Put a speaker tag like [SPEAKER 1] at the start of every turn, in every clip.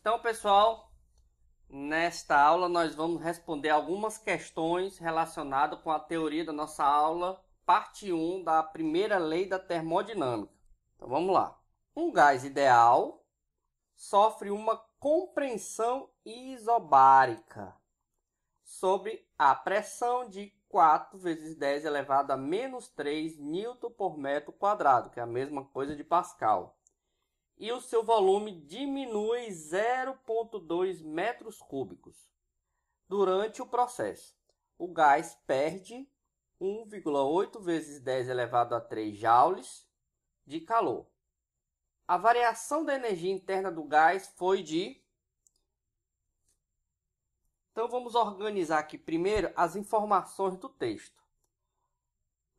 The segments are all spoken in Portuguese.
[SPEAKER 1] Então, pessoal, nesta aula nós vamos responder algumas questões relacionadas com a teoria da nossa aula, parte 1 da primeira lei da termodinâmica. Então, vamos lá. Um gás ideal sofre uma compressão isobárica sob a pressão de 4 vezes 10 elevado a menos 3 Newton por metro quadrado, que é a mesma coisa de Pascal. E o seu volume diminui 0,2 metros cúbicos. Durante o processo, o gás perde 1,8 vezes 10 elevado a 3 joules de calor. A variação da energia interna do gás foi de... Então, vamos organizar aqui primeiro as informações do texto.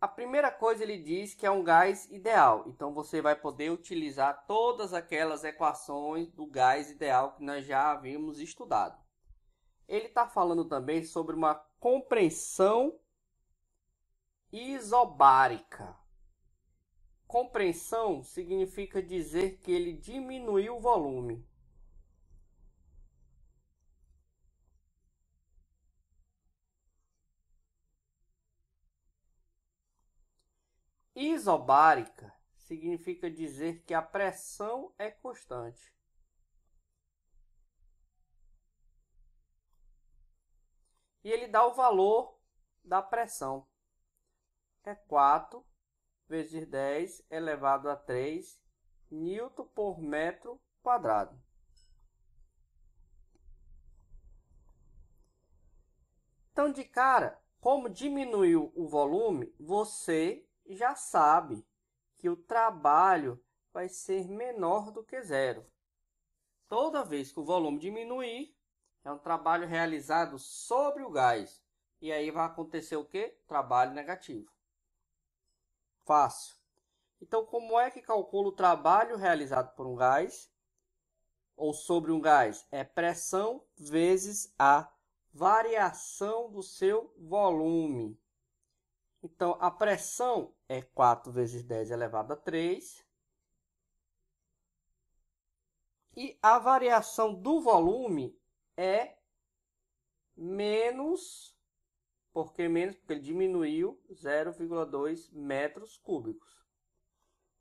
[SPEAKER 1] A primeira coisa, ele diz que é um gás ideal. Então, você vai poder utilizar todas aquelas equações do gás ideal que nós já havíamos estudado. Ele está falando também sobre uma compressão isobárica. Compressão significa dizer que ele diminuiu o volume. Isobárica significa dizer que a pressão é constante. E ele dá o valor da pressão. É 4 vezes 10 elevado a 3 Newton por metro quadrado. Então, de cara, como diminuiu o volume, você já sabe que o trabalho vai ser menor do que zero. Toda vez que o volume diminuir, é um trabalho realizado sobre o gás. E aí vai acontecer o quê? Trabalho negativo. Fácil. Então, como é que calcula o trabalho realizado por um gás ou sobre um gás? É pressão vezes a variação do seu volume. Então, a pressão é 4 vezes 10 elevado a 3. E a variação do volume é menos, porque ele diminuiu 0,2 metros cúbicos.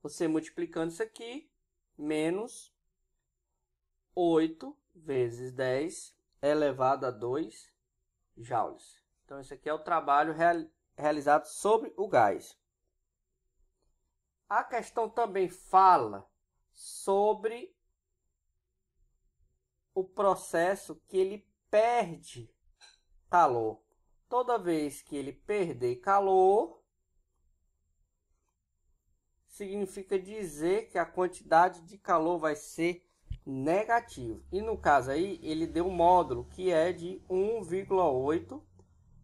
[SPEAKER 1] Você multiplicando isso aqui, menos 8 vezes 10 elevado a 2 joules. Então, esse aqui é o trabalho realizado sobre o gás. A questão também fala sobre o processo que ele perde calor. Toda vez que ele perder calor, significa dizer que a quantidade de calor vai ser negativa. E no caso aí, ele deu um módulo que é de 1,8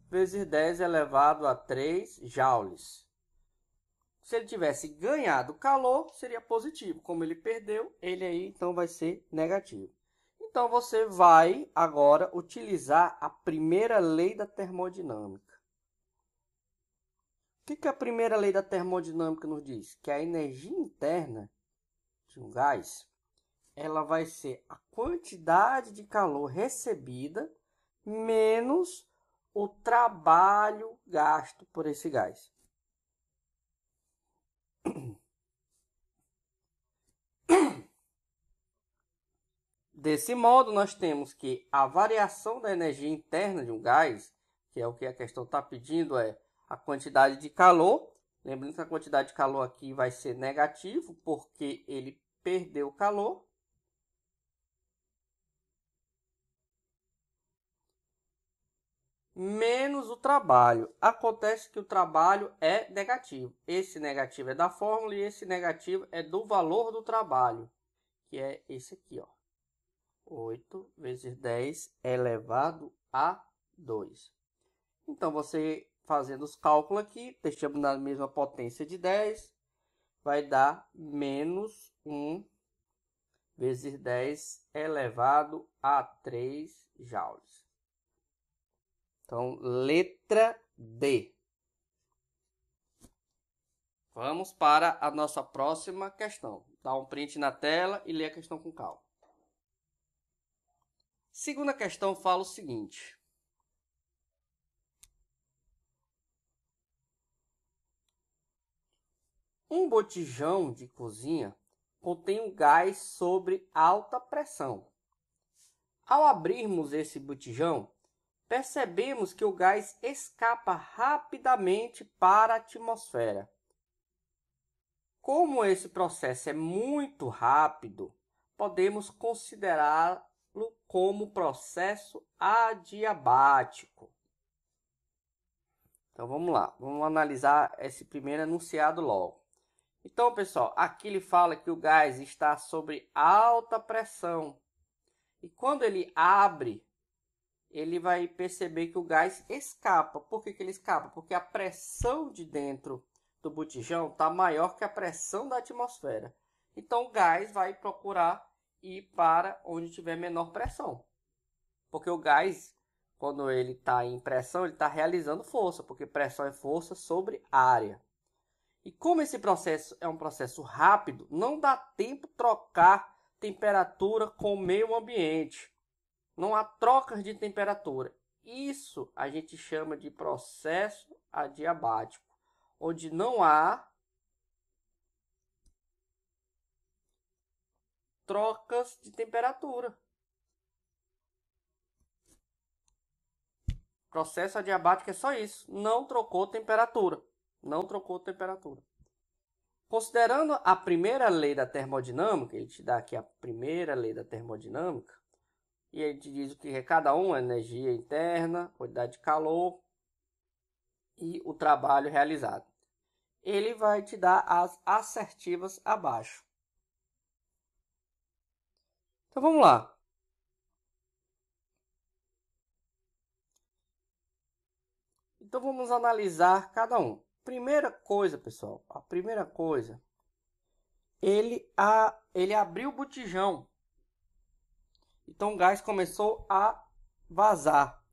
[SPEAKER 1] vezes 10 elevado a 3 joules. Se ele tivesse ganhado calor, seria positivo. Como ele perdeu, ele aí então vai ser negativo. Então, você vai agora utilizar a primeira lei da termodinâmica. O que a primeira lei da termodinâmica nos diz? Que a energia interna de um gás, ela vai ser a quantidade de calor recebida menos o trabalho gasto por esse gás. Desse modo, nós temos que a variação da energia interna de um gás, que é o que a questão está pedindo, é a quantidade de calor. Lembrando que a quantidade de calor aqui vai ser negativo, porque ele perdeu calor. Menos o trabalho. Acontece que o trabalho é negativo. Esse negativo é da fórmula e esse negativo é do valor do trabalho, que é esse aqui, ó. 8 vezes 10 elevado a 2. Então, você fazendo os cálculos aqui, deixamos na mesma potência de 10, vai dar menos 1 vezes 10 elevado a 3 joules. Então, letra D. Vamos para a nossa próxima questão. Dá um print na tela e lê a questão com calma. Segunda questão fala o seguinte. Um botijão de cozinha contém um gás sobre alta pressão. Ao abrirmos esse botijão, percebemos que o gás escapa rapidamente para a atmosfera. Como esse processo é muito rápido, podemos considerá-lo como processo adiabático. Então vamos lá, vamos analisar esse primeiro enunciado logo. Então, pessoal, aqui ele fala que o gás está sob alta pressão. E quando ele abre, ele vai perceber que o gás escapa. Por que ele escapa? Porque a pressão de dentro do botijão está maior que a pressão da atmosfera. Então, o gás vai procurar ir para onde tiver menor pressão. Porque o gás, quando ele está em pressão, ele está realizando força, porque pressão é força sobre área. E como esse processo é um processo rápido, não dá tempo de trocar temperatura com o meio ambiente. Não há trocas de temperatura. Isso a gente chama de processo adiabático, onde não há trocas de temperatura. Processo adiabático é só isso, não trocou temperatura. Não trocou temperatura. Considerando a primeira lei da termodinâmica, ele te dá aqui a primeira lei da termodinâmica, e ele te diz o que é cada um, a energia interna, quantidade de calor e o trabalho realizado. Ele vai te dar as assertivas abaixo. Então vamos lá. Então vamos analisar cada um. Primeira coisa, pessoal, a primeira coisa, ele abriu o botijão. Então o gás começou a vazar.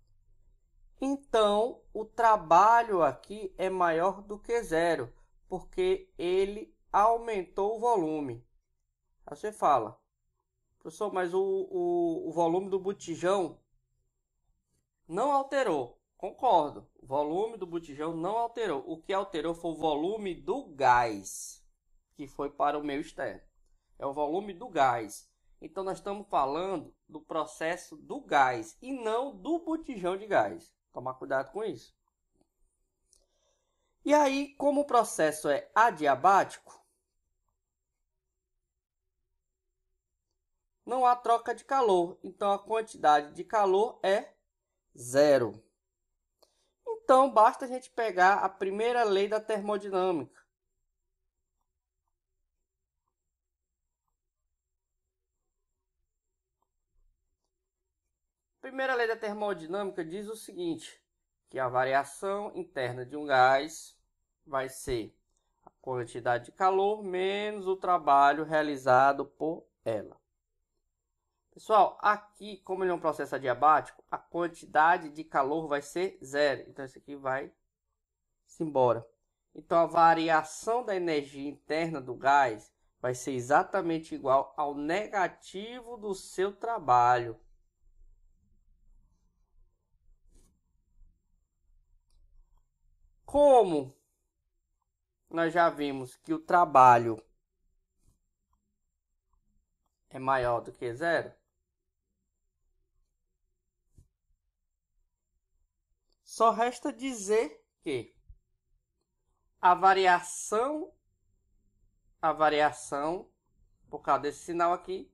[SPEAKER 1] Então o trabalho aqui é maior do que zero, porque ele aumentou o volume. Aí você fala, professor, mas o volume do botijão não alterou. Concordo, o volume do botijão não alterou. O que alterou foi o volume do gás, que foi para o meio externo. É o volume do gás. Então, nós estamos falando do processo do gás e não do botijão de gás. Tomar cuidado com isso. E aí, como o processo é adiabático, não há troca de calor. Então, a quantidade de calor é zero. Então, basta a gente pegar a primeira lei da termodinâmica. A primeira lei da termodinâmica diz o seguinte, que a variação interna de um gás vai ser a quantidade de calor menos o trabalho realizado por ela. Pessoal, aqui, como ele é um processo adiabático, a quantidade de calor vai ser zero. Então, isso aqui vai-se embora. Então, a variação da energia interna do gás vai ser exatamente igual ao negativo do seu trabalho. Como nós já vimos que o trabalho é maior do que zero, só resta dizer que a variação, por causa desse sinal aqui,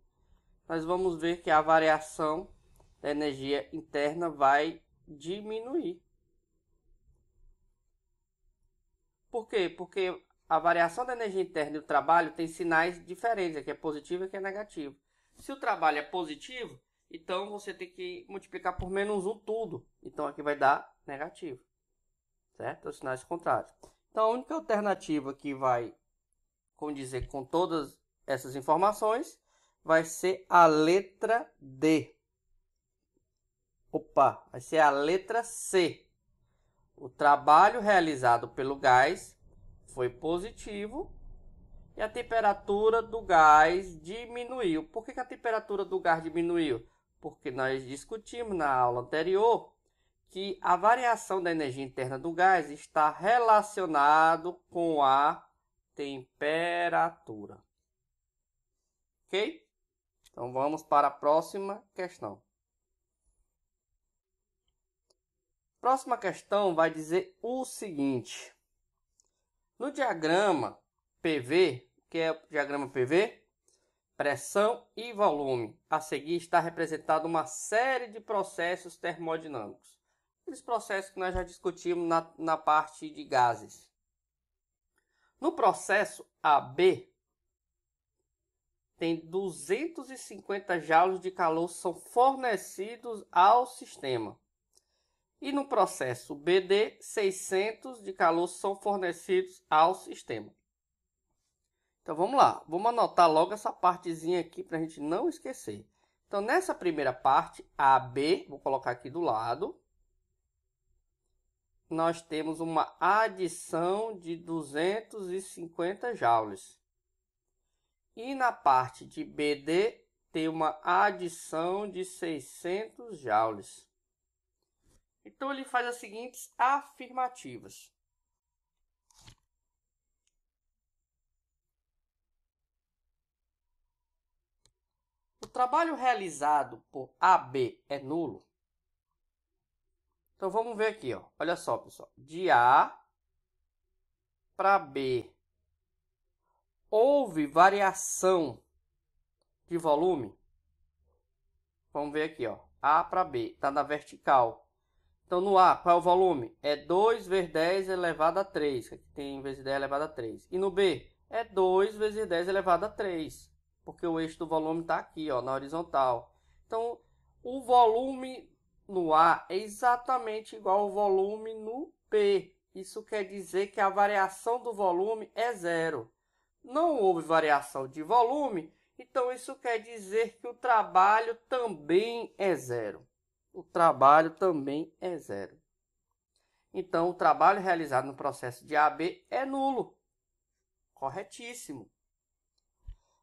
[SPEAKER 1] nós vamos ver que a variação da energia interna vai diminuir. Por quê? Porque a variação da energia interna e o trabalho tem sinais diferentes, aqui é positivo e aqui é negativo. Se o trabalho é positivo, então você tem que multiplicar por menos 1 tudo. Então aqui vai dar negativo. Certo? Os sinais contrários. Então a única alternativa que vai condizer com todas essas informações vai ser a letra D. Opa, vai ser a letra C. O trabalho realizado pelo gás foi positivo e a temperatura do gás diminuiu. Por que a temperatura do gás diminuiu? Porque nós discutimos na aula anterior que a variação da energia interna do gás está relacionado com a temperatura. Ok? Então vamos para a próxima questão. Próxima questão vai dizer o seguinte. No diagrama PV, que é o diagrama PV, pressão e volume. A seguir está representada uma série de processos termodinâmicos. Aqueles processos que nós já discutimos na parte de gases. No processo AB, tem 250 joules de calor são fornecidos ao sistema. E no processo BD, 600 de calor são fornecidos ao sistema. Então vamos lá, vamos anotar logo essa partezinha aqui para a gente não esquecer. Então nessa primeira parte, AB, vou colocar aqui do lado, nós temos uma adição de 250 joules. E na parte de BD, tem uma adição de 600 joules. Então, ele faz as seguintes afirmativas. O trabalho realizado por AB é nulo? Então, vamos ver aqui, ó. Olha só, pessoal. De A para B, houve variação de volume? Vamos ver aqui, ó. A para B, está na vertical. Então, no A, qual é o volume? É 2 vezes 10 elevado a 3. Aqui tem vezes 10 elevado a 3. E no B, é 2 vezes 10 elevado a 3. Porque o eixo do volume está aqui, ó, na horizontal. Então, o volume no A é exatamente igual ao volume no B. Isso quer dizer que a variação do volume é zero. Não houve variação de volume, então isso quer dizer que o trabalho também é zero. O trabalho também é zero. Então, o trabalho realizado no processo de AB é nulo. Corretíssimo.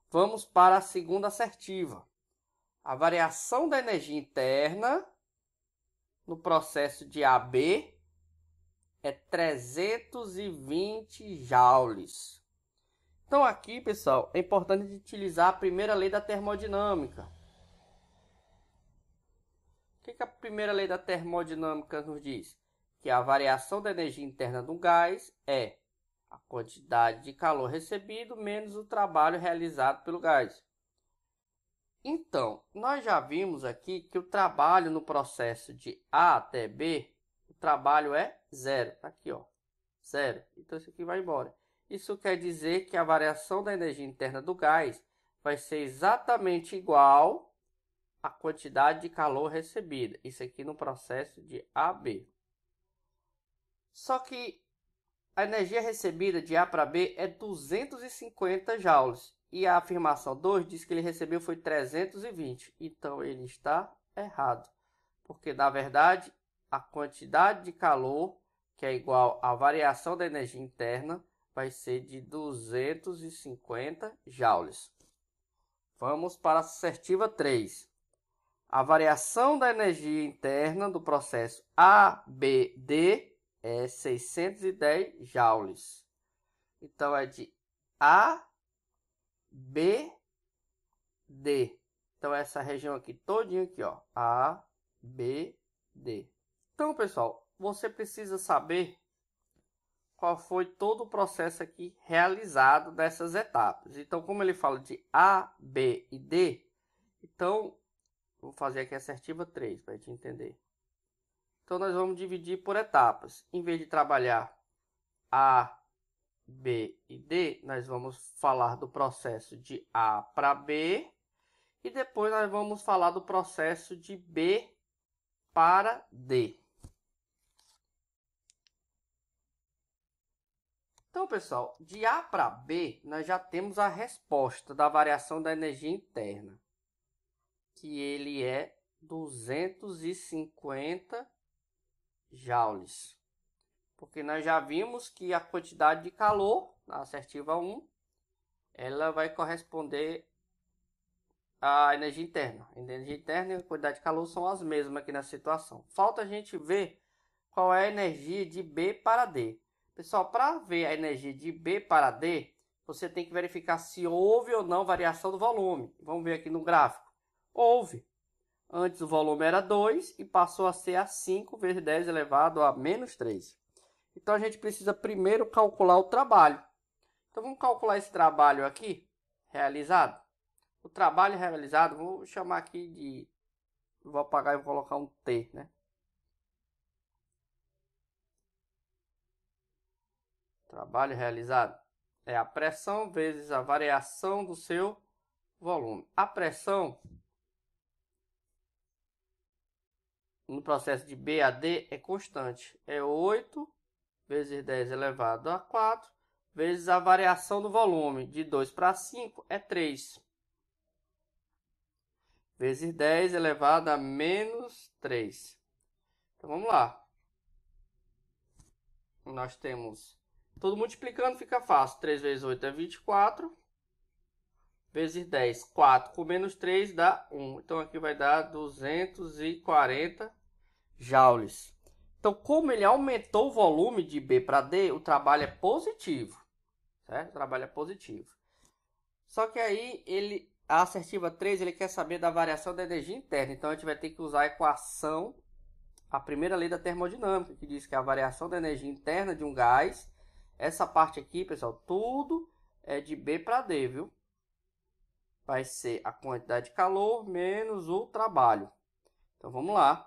[SPEAKER 1] Vamos para a segunda assertiva. A variação da energia interna no processo de AB é 320 joules. Então, aqui, pessoal, é importante utilizar a primeira lei da termodinâmica. O que a primeira lei da termodinâmica nos diz? Que a variação da energia interna do gás é a quantidade de calor recebido menos o trabalho realizado pelo gás. Então, nós já vimos aqui que o trabalho no processo de A até B, o trabalho é zero. Tá aqui, ó, zero. Então, isso aqui vai embora. Isso quer dizer que a variação da energia interna do gás vai ser exatamente igual a quantidade de calor recebida. Isso aqui no processo de AB. Só que a energia recebida de A para B é 250 joules. E a afirmação 2 diz que ele recebeu foi 320. Então, ele está errado. Porque, na verdade, a quantidade de calor, que é igual à variação da energia interna, vai ser de 250 joules. Vamos para a assertiva 3. A variação da energia interna do processo ABD é 610 joules. Então, é de ABD. Então, essa região aqui, todinha aqui, ó, ABD. Então, pessoal, você precisa saber qual foi todo o processo aqui realizado dessas etapas. Então, como ele fala de A, B e D, então, vou fazer aqui a assertiva 3 para a gente entender. Então, nós vamos dividir por etapas. Em vez de trabalhar A, B e D, nós vamos falar do processo de A para B. E depois nós vamos falar do processo de B para D. Então, pessoal, de A para B, nós já temos a resposta da variação da energia interna, que ele é 250 joules. Porque nós já vimos que a quantidade de calor, na assertiva 1, ela vai corresponder a energia interna. A energia interna e a quantidade de calor são as mesmas aqui na situação. Falta a gente ver qual é a energia de B para D. Pessoal, para ver a energia de B para D, você tem que verificar se houve ou não variação do volume. Vamos ver aqui no gráfico. Houve. Antes o volume era 2 e passou a ser a 5 vezes 10 elevado a menos 3. Então a gente precisa primeiro calcular o trabalho. Então vamos calcular esse trabalho aqui, realizado. O trabalho realizado, vou chamar aqui de... Vou apagar e vou colocar um T, né? Trabalho realizado é a pressão vezes a variação do seu volume. A pressão no processo de B a D é constante. É 8 vezes 10 elevado a 4 vezes a variação do volume. De 2 para 5 é 3. Vezes 10 elevado a menos 3. Então vamos lá. Nós temos... Tudo multiplicando fica fácil. 3 vezes 8 é 24. Vezes 10. 4 com menos 3 dá 1. Então aqui vai dar 240 joules. Então, como ele aumentou o volume de B para D, o trabalho é positivo. Certo? O trabalho é positivo. Só que aí, a assertiva 3, ele quer saber da variação da energia interna. Então, a gente vai ter que usar a equação, a primeira lei da termodinâmica, que diz que a variação da energia interna de um gás, essa parte aqui, pessoal, tudo é de B para D, viu? Vai ser a quantidade de calor menos o trabalho. Então, vamos lá.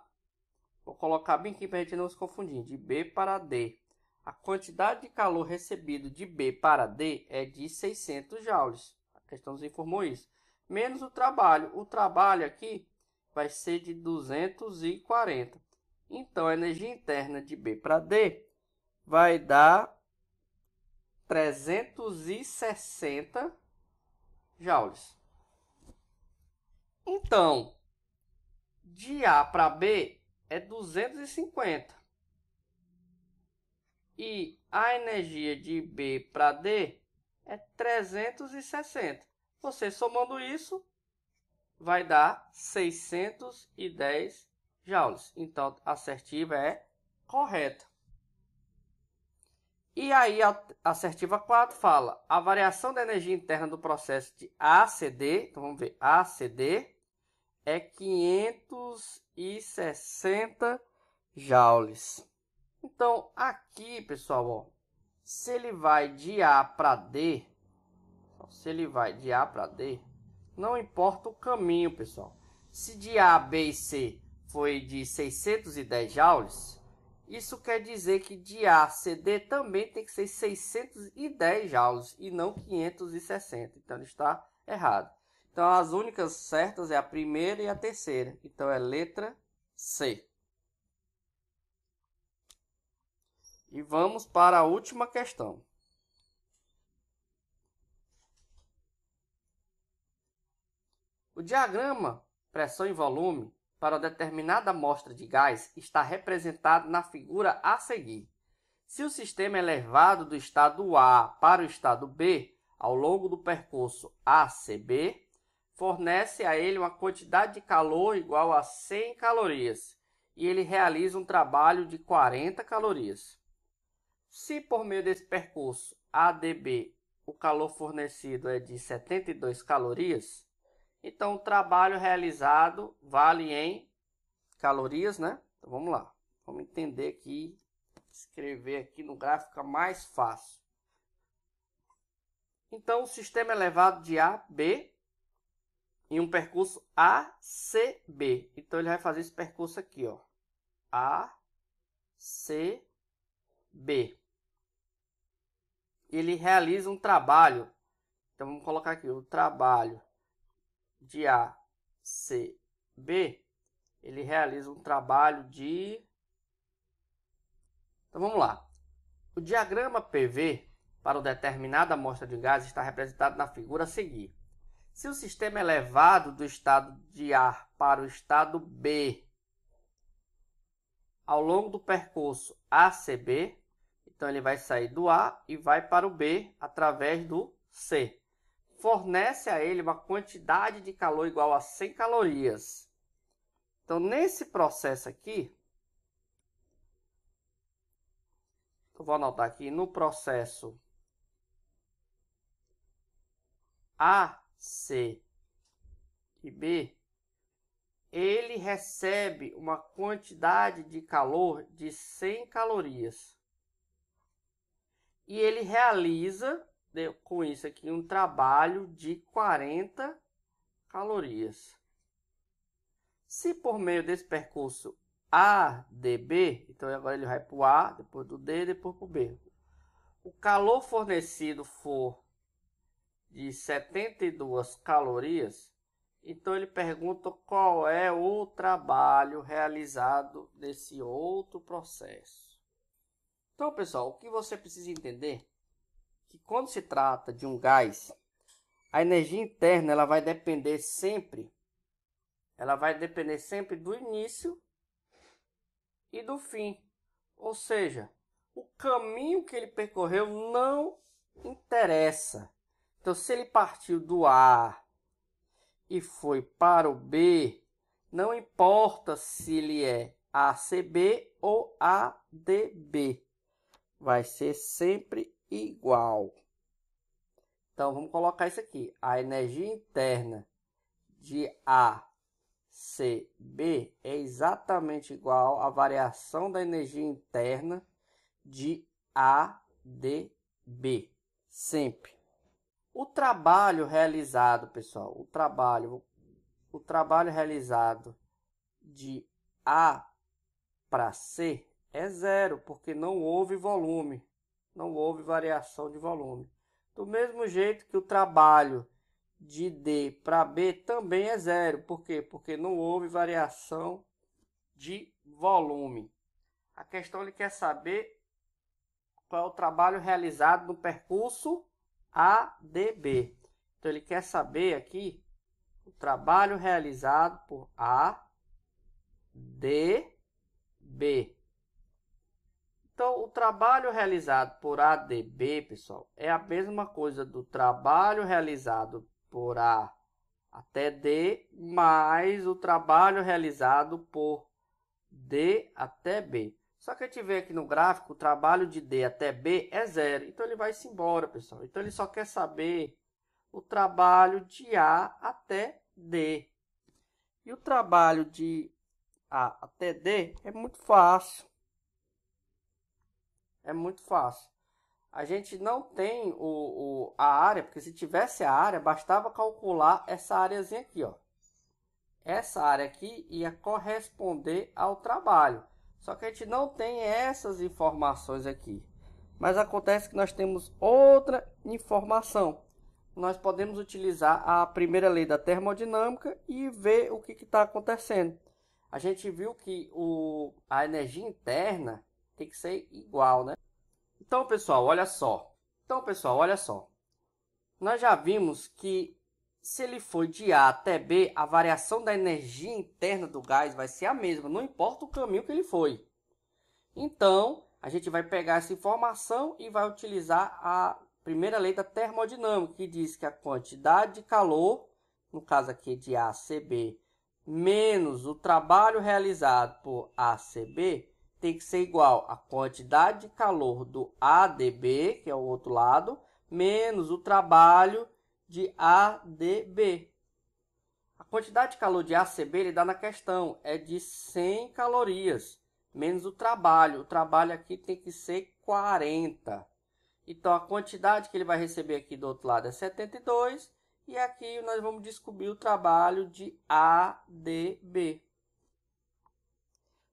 [SPEAKER 1] Vou colocar bem aqui para a gente não se confundir. De B para D. A quantidade de calor recebido de B para D é de 600 joules. A questão nos informou isso. Menos o trabalho. O trabalho aqui vai ser de 240. Então, a energia interna de B para D vai dar 360 joules. Então, de A para B é 250. E a energia de B para D é 360. Você somando isso, vai dar 610 joules. Então, a assertiva é correta. E aí, a assertiva 4 fala a variação da energia interna do processo de ACD, então vamos ver, ACD é 560 joules. Então, aqui, pessoal, ó, se ele vai de A para D, não importa o caminho, pessoal. Se de A, B e C foi de 610 joules, isso quer dizer que de A a CD também tem que ser 610 joules e não 560. Então, ele está errado. Então, as únicas certas é a primeira e a terceira. Então, é letra C. E vamos para a última questão. O diagrama pressão e volume para determinada amostra de gás está representado na figura a seguir. Se o sistema é levado do estado A para o estado B ao longo do percurso ACB, fornece a ele uma quantidade de calor igual a 100 calorias e ele realiza um trabalho de 40 calorias. Se por meio desse percurso ADB o calor fornecido é de 72 calorias, então o trabalho realizado vale em calorias, né? Então vamos lá. Vamos entender aqui, escrever aqui no gráfico fica mais fácil. Então o sistema é levado de A a B em um percurso ACB. Então ele vai fazer esse percurso aqui, ó. ACB. Ele realiza um trabalho. Então vamos colocar aqui o trabalho de ACB. Ele realiza um trabalho de... Então vamos lá. O diagrama PV para uma determinada amostra de gás está representado na figura a seguir. Se o sistema é levado do estado de A para o estado B ao longo do percurso ACB, então ele vai sair do A e vai para o B através do C. fornece a ele uma quantidade de calor igual a 100 calorias. Então, nesse processo aqui, eu vou anotar aqui, no processo A, C e B, ele recebe uma quantidade de calor de 100 calorias. E ele realiza, com isso aqui, um trabalho de 40 calorias. Se por meio desse percurso ADB, então agora ele vai para o A, depois do D, depois para o B. O calor fornecido for de 72 calorias, então ele pergunta qual é o trabalho realizado nesse outro processo. Então, pessoal, o que você precisa entender é que quando se trata de um gás, a energia interna ela vai depender sempre do início e do fim. Ou seja, o caminho que ele percorreu não interessa. Então, se ele partiu do A e foi para o B, não importa se ele é ACB ou ADB. Vai ser sempre igual. Então, vamos colocar isso aqui. A energia interna de ACB é exatamente igual à variação da energia interna de ADB. Sempre. O trabalho realizado, pessoal, o trabalho realizado de A para C é zero, porque não houve volume, não houve variação de volume. Do mesmo jeito que o trabalho de D para B também é zero. Por quê? Porque não houve variação de volume. A questão ele quer saber qual é o trabalho realizado no percurso ADB. Então, ele quer saber aqui o trabalho realizado por ADB. Então, o trabalho realizado por ADB, pessoal, é a mesma coisa do trabalho realizado por A até D, mais o trabalho realizado por D até B. Só que a gente vê aqui no gráfico, o trabalho de D até B é zero. Então, ele vai-se embora, pessoal. Então, ele só quer saber o trabalho de A até D. E o trabalho de A até D é muito fácil. É muito fácil. A gente não tem a área, porque se tivesse a área, bastava calcular essa áreazinha aqui, ó. Essa área aqui ia corresponder ao trabalho. Só que a gente não tem essas informações aqui. Mas acontece que nós temos outra informação. Nós podemos utilizar a primeira lei da termodinâmica e ver o que está acontecendo. A gente viu que a energia interna tem que ser igual, né? Então, pessoal, olha só. Nós já vimos que se ele for de A até B, a variação da energia interna do gás vai ser a mesma, não importa o caminho que ele foi. Então, a gente vai pegar essa informação e vai utilizar a primeira lei da termodinâmica, que diz que a quantidade de calor, no caso aqui de ACB, menos o trabalho realizado por ACB, tem que ser igual à quantidade de calor do ADB, que é o outro lado, menos o trabalho de ADB. A quantidade de calor de ACB ele dá na questão, é de 100 calorias, menos o trabalho. O trabalho aqui tem que ser 40. Então, a quantidade que ele vai receber aqui do outro lado é 72. E aqui nós vamos descobrir o trabalho de ADB.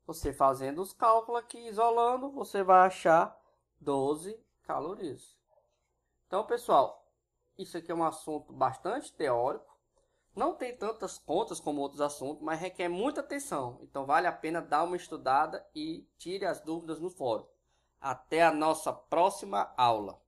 [SPEAKER 1] Você fazendo os cálculos aqui, isolando, você vai achar 12 calorias. Então, pessoal, isso aqui é um assunto bastante teórico. Não tem tantas contas como outros assuntos, mas requer muita atenção. Então, vale a pena dar uma estudada e tire as dúvidas no fórum. Até a nossa próxima aula.